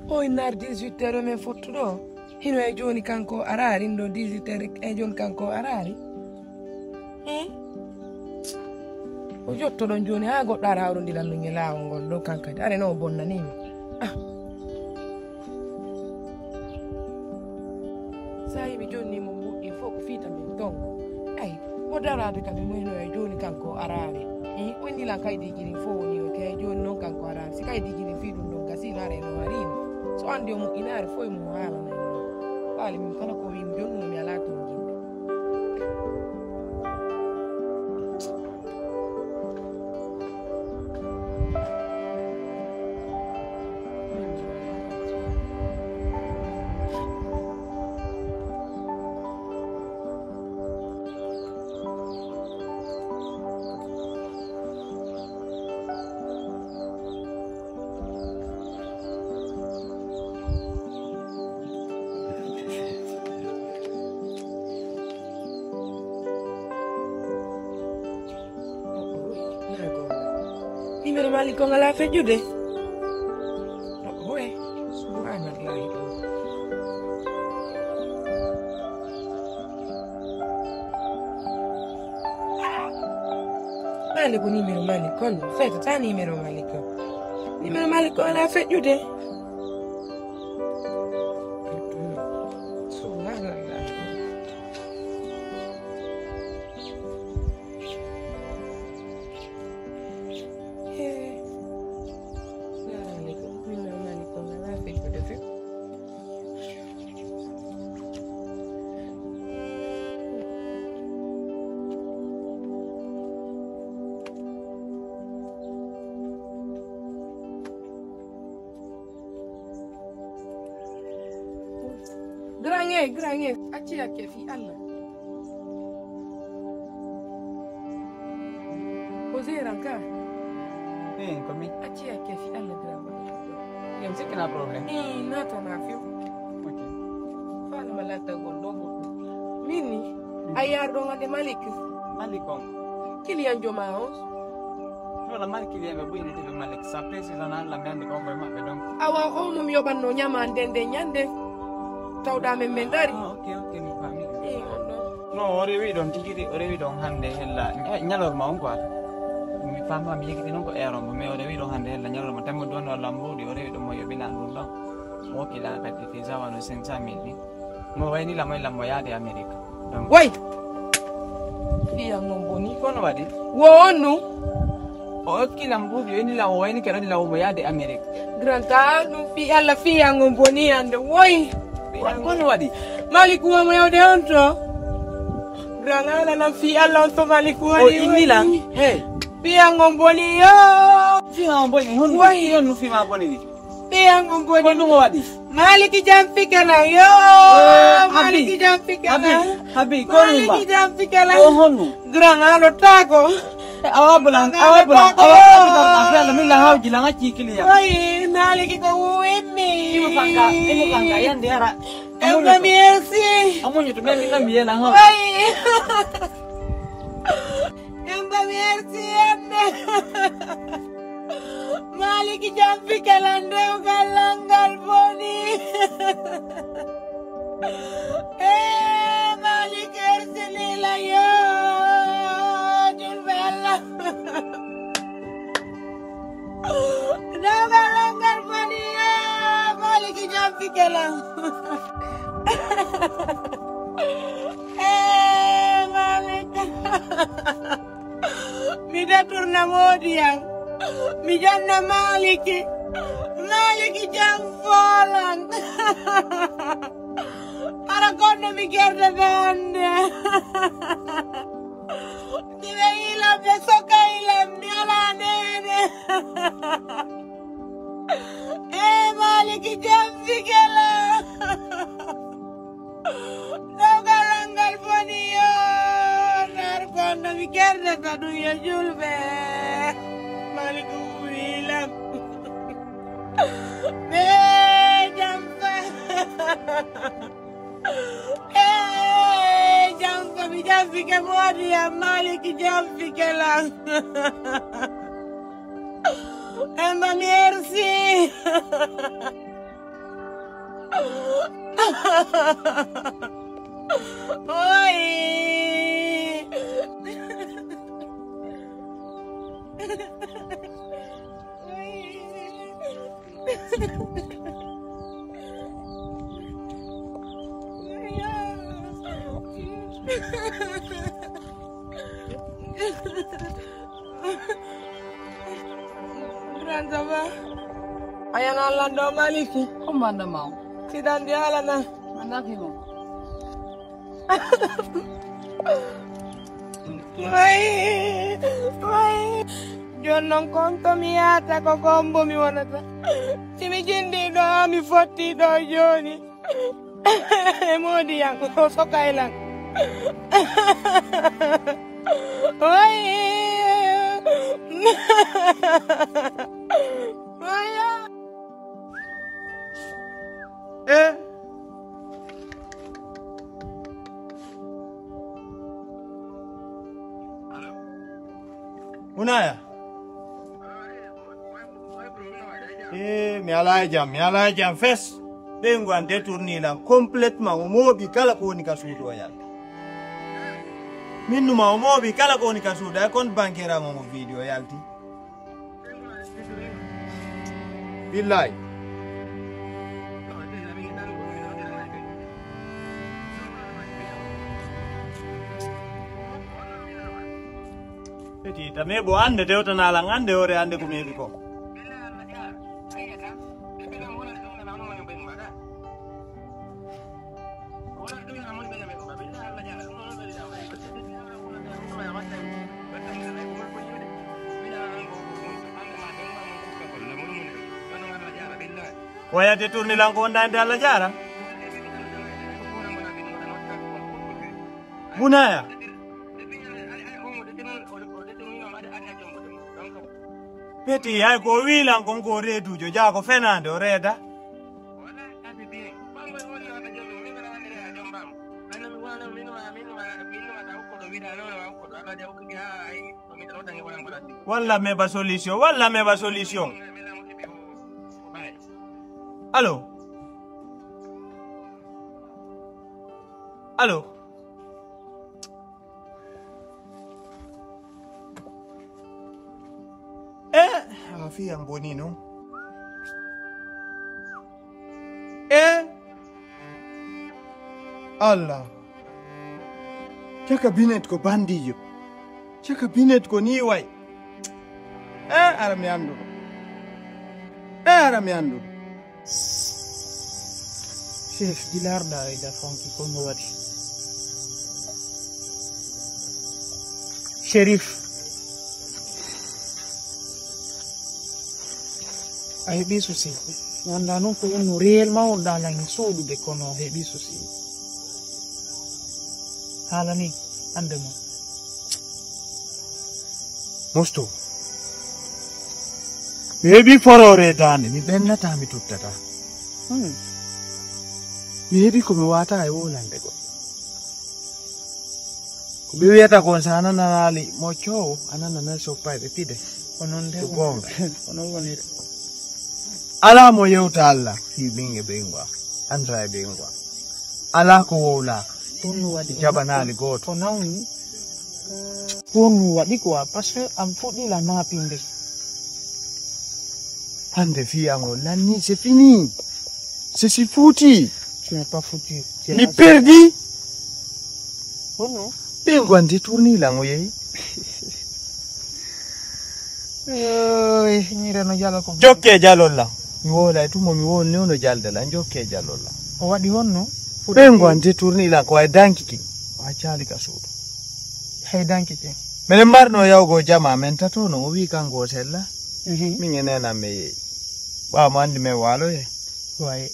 O inar 18 men fottuɗo hino e joni kanko arari ndo 18 e joni kanko arari o jottoɗon joni ha goɗɗo ara hawrodiran ɗum e lawol ngol ɗo kankadi are no o bonnanimi sa yiɓe jonni mo moƴƴi fof ko fiita min tongo ayi o darade kadi moyno e joni kanko arari o ndilan kaydijiɗin fof woni o ke joni noon kanko arari si kaydijiɗin fi ɗum ɗon gasino are no warino so andi o moƴƴinare fof e mum haalana ɓaali min kala ko wimi joni no mi ala toon jinde Nimero mali ko ngala fe jude. Oe, subhanallah. Mali ko nimero mali kon. Feto ta nimero mali ko. Nimero mali ko ngala fe jude. Subhanallah. Grange, acci yakke fi Allah. Poseran ka? Come? Acci yakke fi Allah gramba. Yang sih kena problem? Nata na fi. Okay. Fala malata gondo. Mini, ayar do ngade Malik. Malikong. Kilian joma os. No la Malik kilian be buini te Malik. Sapre si sana la mende ko be mabbe donc. Awa o mum yoban no nyama ndende nyande. Tawda men men dari. Okay, mi fami. Ondo. No, ore wi don tigiri, ore wi don hande hella. Nyalor ma on quoi. Mi fama mi yiki non ko ero me ore wi don hande hella nyalor ma tammo don wala mbodi ore wi don mo yobina ndun don. Mo kila kati te zawa no 500,000. Mo wayni la mo yaade America. Donc Wai. Iya ngomboni. kono wadi. Wonu. O kila mbudi ni la wayni kero ni la mo yaade America. Granta no fi Allah fi ngomboni ande woi. Kono wadi. Malik wa mo yawde onto. Grangala na fi Allah onto Malik wa. O inila. Hey. Pia ngomboni yo. Fi ngomboni hon. Wai yo no fi ma boni ni. Pia ngomboni. Kono wadi. Malik jam fikana yo. Malik jam fikana. Habi kono ba. Malik jam fikana. O honu. Grangalo tako. Awabulang. Afela mila hao jilanga chikili ya. Wai Malik ko wimi. Imo pangka yan diara. Ema miesi. Amo nyo tumia mila miye na hao. Wai. Ema miesi ande. Malik jampi kalande ugalangal boni. Malik ersilila yo. Julbella. Ugalangal boni ya. Malik jampi kalang. Malik. Mida turna modiang. Mijanna Maliki. Maliki jam falan. Para kono mi gerda dande. Dile ilam de soka ilam niala nene. Maliki jam fikela. Dogalangal poniyo. Nar kono mi gerda tadu ya julbe. Malik wilam. Jampa. Jampa mi jampi ke modi ya Malik jampi ke lang. Emma merci. Oi. Grandama, ayah nalar doma lagi. Mana mau? Tidak dia lana. Mana kimo? Wai, Jonong konto miata ko kombo mi wanata. Simi jindi do mi foti do joni. Modi yang ko sokailang. Wai. Waya. Unaya? Mi ala jam fes. Bengu ante tourni la complètement o mobi kala ko ni kasudo ya. Minnu ma o mobi kala ko ni kasudo e kon bankera mo video yalti. Billahi. Peti tame bo ande te otana la ngande ore ande ko mebi ko. Waya te tourni la ko ndande alla jara. Bunaya. Peti ya ko wila ko redu jo ja ko Fernando reda. Walla me ba solution. Allô? Allô? Afi yang bonino. Allah. Chaka binet ko bandiyo. Chaka binet ko ni way. Aramiando. Aramiando. Chef dilar da ida fonki ko mo wadi. Sheriff. Ay bisu si. Wanda non ko no real ma onda la in sodu de kono he bisu si. Hala ni andemo. Mosto. Maybe forore dani mi benna tami tuttata. Maybe come wata ai wolande go. Kubi wiata kon sana nali mocho anana na sopa de tide. Ononde Tukonga. ono woni. Ala mo yeuta alla fi binge bengwa. Andra bengwa. Ala ko wola. Tonu wadi Jabanali goto. Tonauni. Tonu wadi ko parce que am fodi la na pinde. Pande fiango l'année c'est fini. C'est foutu. Tu n'es pas foutu. Mi perdi. Oh non. Bengo ante tourni la ngoye. Finire no jalo ko. Jokke jalolla. Mi wola tu mo mi wol ne ono jalde la jokke jalolla. O wadi honno. Bengo ante tourni la ko ay dankiki. Wa chali ka sudo. Hay dankiki. Mene marno yawgo jama men tato no wi kango sella. Mi ngene na me. Wa mandi me walo ye. Wae.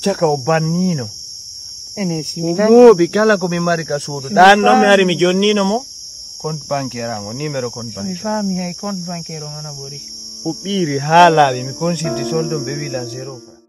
Chaka o bannino. Ene si Mo bi kala ko mi mari ka sudo. Dan no mi ari mi jonnino mo. Compte bancaire ango numero compte mi bancaire. fami hay compte bancaire ngana bori. Upiri hala mi consulti soldo be wila 0.